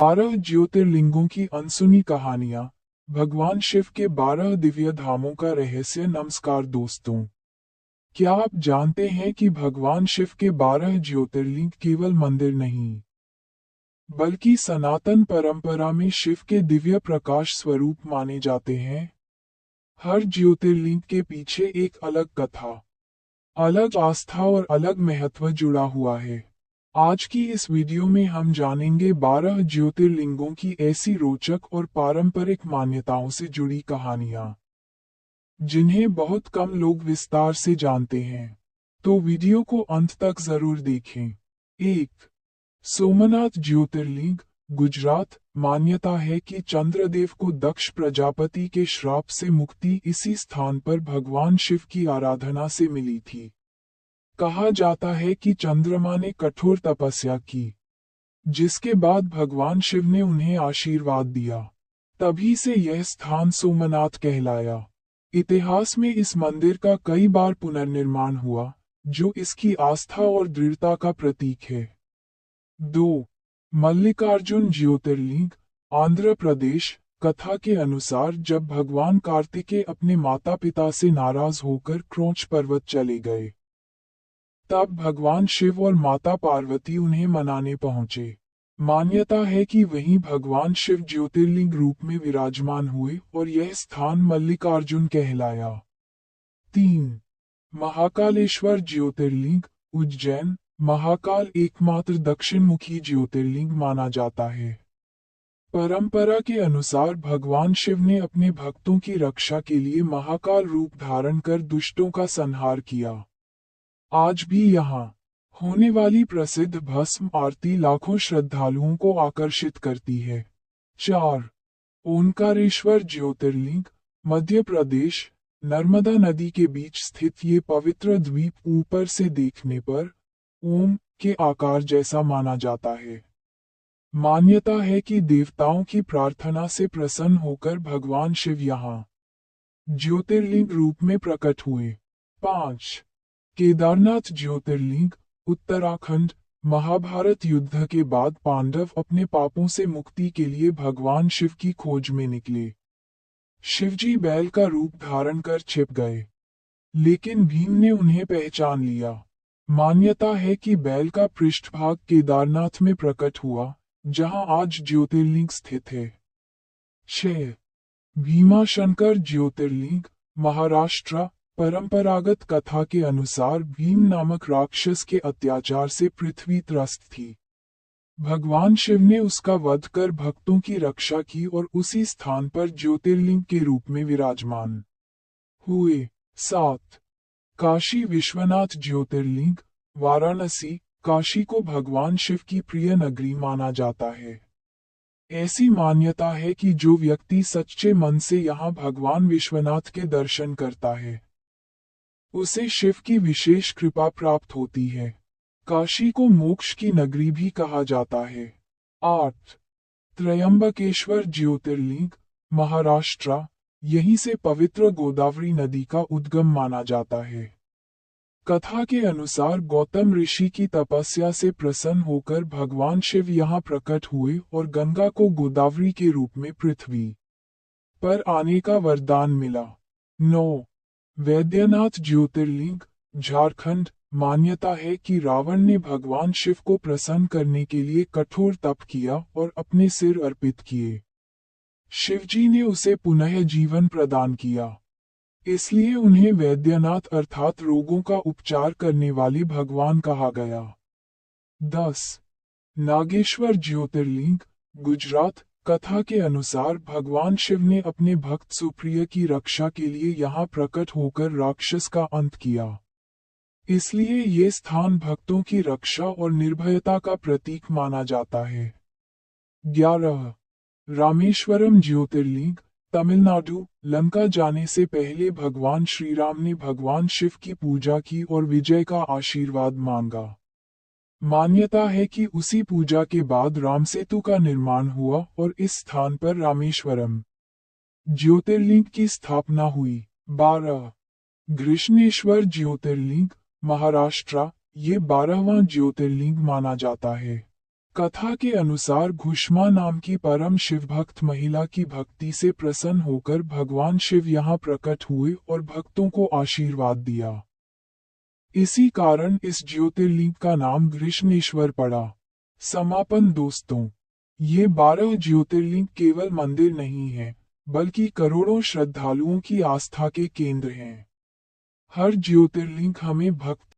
12 ज्योतिर्लिंगों की अनसुनी कहानियां। भगवान शिव के 12 दिव्य धामों का रहस्य। नमस्कार दोस्तों, क्या आप जानते हैं कि भगवान शिव के 12 ज्योतिर्लिंग केवल मंदिर नहीं, बल्कि सनातन परंपरा में शिव के दिव्य प्रकाश स्वरूप माने जाते हैं। हर ज्योतिर्लिंग के पीछे एक अलग कथा, अलग आस्था और अलग महत्व जुड़ा हुआ है। आज की इस वीडियो में हम जानेंगे 12 ज्योतिर्लिंगों की ऐसी रोचक और पारंपरिक मान्यताओं से जुड़ी कहानियां, जिन्हें बहुत कम लोग विस्तार से जानते हैं। तो वीडियो को अंत तक जरूर देखें। 1. सोमनाथ ज्योतिर्लिंग, गुजरात। मान्यता है कि चंद्रदेव को दक्ष प्रजापति के श्राप से मुक्ति इसी स्थान पर भगवान शिव की आराधना से मिली थी। कहा जाता है कि चंद्रमा ने कठोर तपस्या की, जिसके बाद भगवान शिव ने उन्हें आशीर्वाद दिया। तभी से यह स्थान सोमनाथ कहलाया। इतिहास में इस मंदिर का कई बार पुनर्निर्माण हुआ, जो इसकी आस्था और दृढ़ता का प्रतीक है। 2. मल्लिकार्जुन ज्योतिर्लिंग, आंध्र प्रदेश। कथा के अनुसार जब भगवान कार्तिकेय अपने माता पिता से नाराज होकर क्रोंच पर्वत चले गए, तब भगवान शिव और माता पार्वती उन्हें मनाने पहुंचे। मान्यता है कि वहीं भगवान शिव ज्योतिर्लिंग रूप में विराजमान हुए और यह स्थान मल्लिकार्जुन कहलाया। 3. महाकालेश्वर ज्योतिर्लिंग, उज्जैन। महाकाल एकमात्र दक्षिणमुखी ज्योतिर्लिंग माना जाता है। परंपरा के अनुसार भगवान शिव ने अपने भक्तों की रक्षा के लिए महाकाल रूप धारण कर दुष्टों का संहार किया। आज भी यहाँ होने वाली प्रसिद्ध भस्म आरती लाखों श्रद्धालुओं को आकर्षित करती है। 4. ओंकारेश्वर ज्योतिर्लिंग, मध्य प्रदेश। नर्मदा नदी के बीच स्थित ये पवित्र द्वीप ऊपर से देखने पर ओम के आकार जैसा माना जाता है। मान्यता है कि देवताओं की प्रार्थना से प्रसन्न होकर भगवान शिव यहाँ ज्योतिर्लिंग रूप में प्रकट हुए। 5. केदारनाथ ज्योतिर्लिंग, उत्तराखंड। महाभारत युद्ध के बाद पांडव अपने पापों से मुक्ति के लिए भगवान शिव की खोज में निकले। शिवजी बैल का रूप धारण कर छिप गए, लेकिन भीम ने उन्हें पहचान लिया। मान्यता है कि बैल का पृष्ठभाग केदारनाथ में प्रकट हुआ, जहां आज ज्योतिर्लिंग स्थित है। 6. भीमाशंकर ज्योतिर्लिंग, महाराष्ट्र। परंपरागत कथा के अनुसार भीम नामक राक्षस के अत्याचार से पृथ्वी त्रस्त थी। भगवान शिव ने उसका वध कर भक्तों की रक्षा की और उसी स्थान पर ज्योतिर्लिंग के रूप में विराजमान हुए। 7. काशी विश्वनाथ ज्योतिर्लिंग, वाराणसी। काशी को भगवान शिव की प्रिय नगरी माना जाता है। ऐसी मान्यता है कि जो व्यक्ति सच्चे मन से यहाँ भगवान विश्वनाथ के दर्शन करता है, उसे शिव की विशेष कृपा प्राप्त होती है। काशी को मोक्ष की नगरी भी कहा जाता है। 8. त्रयंबकेश्वर ज्योतिर्लिंग, महाराष्ट्र। यहीं से पवित्र गोदावरी नदी का उद्गम माना जाता है। कथा के अनुसार गौतम ऋषि की तपस्या से प्रसन्न होकर भगवान शिव यहाँ प्रकट हुए और गंगा को गोदावरी के रूप में पृथ्वी पर आने का वरदान मिला। 9. वैद्यनाथ ज्योतिर्लिंग, झारखंड। मान्यता है कि रावण ने भगवान शिव को प्रसन्न करने के लिए कठोर तप किया और अपने सिर अर्पित किए। शिवजी ने उसे पुनः जीवन प्रदान किया, इसलिए उन्हें वैद्यनाथ अर्थात रोगों का उपचार करने वाले भगवान कहा गया। 10. नागेश्वर ज्योतिर्लिंग, गुजरात। कथा के अनुसार भगवान शिव ने अपने भक्त सुप्रिय की रक्षा के लिए यहाँ प्रकट होकर राक्षस का अंत किया, इसलिए ये स्थान भक्तों की रक्षा और निर्भयता का प्रतीक माना जाता है। 11. रामेश्वरम ज्योतिर्लिंग, तमिलनाडु। लंका जाने से पहले भगवान श्री राम ने भगवान शिव की पूजा की और विजय का आशीर्वाद मांगा। मान्यता है कि उसी पूजा के बाद रामसेतु का निर्माण हुआ और इस स्थान पर रामेश्वरम ज्योतिर्लिंग की स्थापना हुई। 12. घृष्णेश्वर ज्योतिर्लिंग, महाराष्ट्र। ये 12वां ज्योतिर्लिंग माना जाता है। कथा के अनुसार घुष्मा नाम की परम शिवभक्त महिला की भक्ति से प्रसन्न होकर भगवान शिव यहाँ प्रकट हुए और भक्तों को आशीर्वाद दिया। इसी कारण इस ज्योतिर्लिंग का नाम घृष्णेश्वर पड़ा। समापन दोस्तों, ये 12 ज्योतिर्लिंग केवल मंदिर नहीं है, बल्कि करोड़ों श्रद्धालुओं की आस्था के केंद्र हैं। हर ज्योतिर्लिंग हमें भक्त